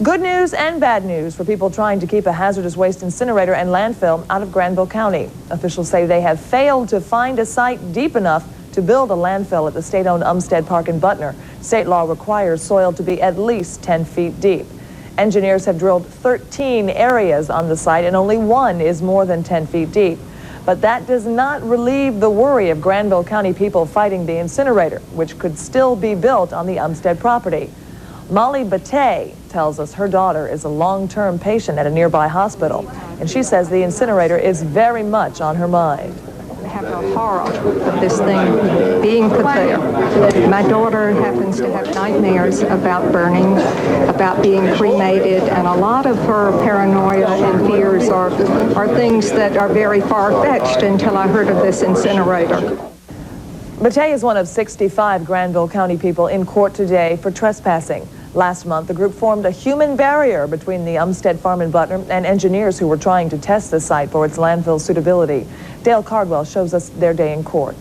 Good news and bad news for people trying to keep a hazardous waste incinerator and landfill out of Granville County. Officials say they have failed to find a site deep enough to build a landfill at the state-owned Umstead Park in Butner. State law requires soil to be at least 10 feet deep. Engineers have drilled 13 areas on the site and only one is more than 10 feet deep. But that does not relieve the worry of Granville County people fighting the incinerator, which could still be built on the Umstead property. Molly Batey tells us her daughter is a long-term patient at a nearby hospital, and she says the incinerator is very much on her mind. I have a horror of this thing being put there. My daughter happens to have nightmares about burning, about being cremated, and a lot of her paranoia and fears are things that are very far-fetched until I heard of this incinerator. Batey is one of 65 Granville County people in court today for trespassing. Last month, the group formed a human barrier between the Umstead farm in Butner and engineers who were trying to test the site for its landfill suitability. Dale Cardwell shows us their day in court.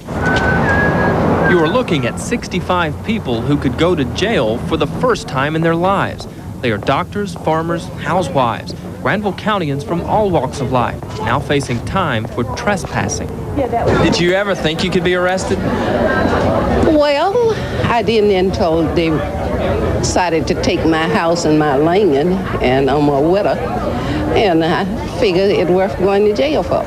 You are looking at 65 people who could go to jail for the first time in their lives. They are doctors, farmers, housewives, Granville Countyans from all walks of life, now facing time for trespassing. Did you ever think you could be arrested? Well, I didn't until they decided to take my house and my land, and I'm a widow, and I figured it worth going to jail for.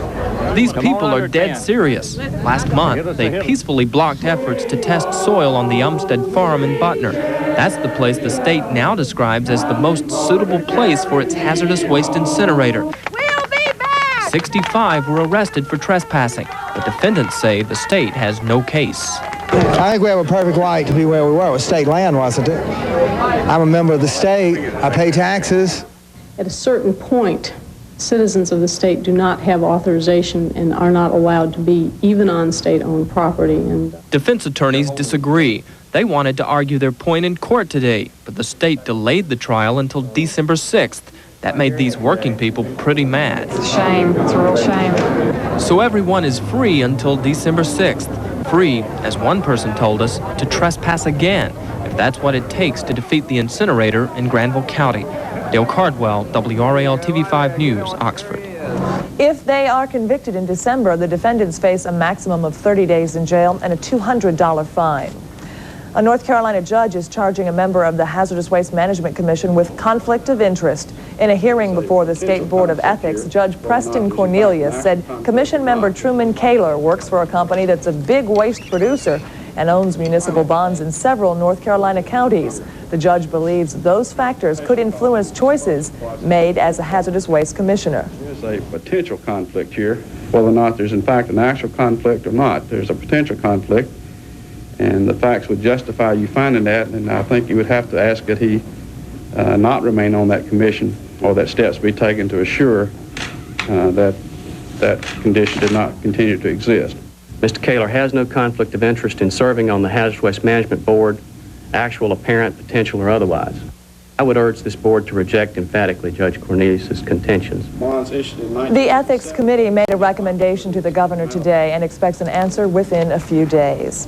These people are dead serious. Last month, they peacefully blocked efforts to test soil on the Umstead farm in Butner. That's the place the state now describes as the most suitable place for its hazardous waste incinerator. We'll be back! 65 were arrested for trespassing, but defendants say the state has no case. I think we have a perfect right to be where we were. It was state land, wasn't it? I'm a member of the state. I pay taxes. At a certain point, citizens of the state do not have authorization and are not allowed to be even on state-owned property. And defense attorneys disagree. They wanted to argue their point in court today, but the state delayed the trial until December 6th. That made these working people pretty mad. It's a shame. It's a real shame. So everyone is free until December 6th. Free, as one person told us, to trespass again, if that's what it takes to defeat the incinerator in Granville County. Dale Cardwell, WRAL TV5 News, Oxford. If they are convicted in December, the defendants face a maximum of 30 days in jail and a $200 fine. A North Carolina judge is charging a member of the Hazardous Waste Management Commission with conflict of interest. In a hearing before the State Board of Ethics, Judge Preston Cornelius said Commission member Truman Kaler works for a company that's a big waste producer and owns municipal bonds in several North Carolina counties. The judge believes those factors could influence choices made as a hazardous waste commissioner. There's a potential conflict here. Whether or not there's in fact an actual conflict or not, there's a potential conflict. And the facts would justify you finding that, and I think you would have to ask that he not remain on that commission, or that steps be taken to assure that that condition did not continue to exist. Mr. Kaler has no conflict of interest in serving on the Hazardous Waste Management Board, actual, apparent, potential, or otherwise. I would urge this board to reject emphatically Judge Cornelius' contentions. The Ethics Committee made a recommendation to the governor today and expects an answer within a few days.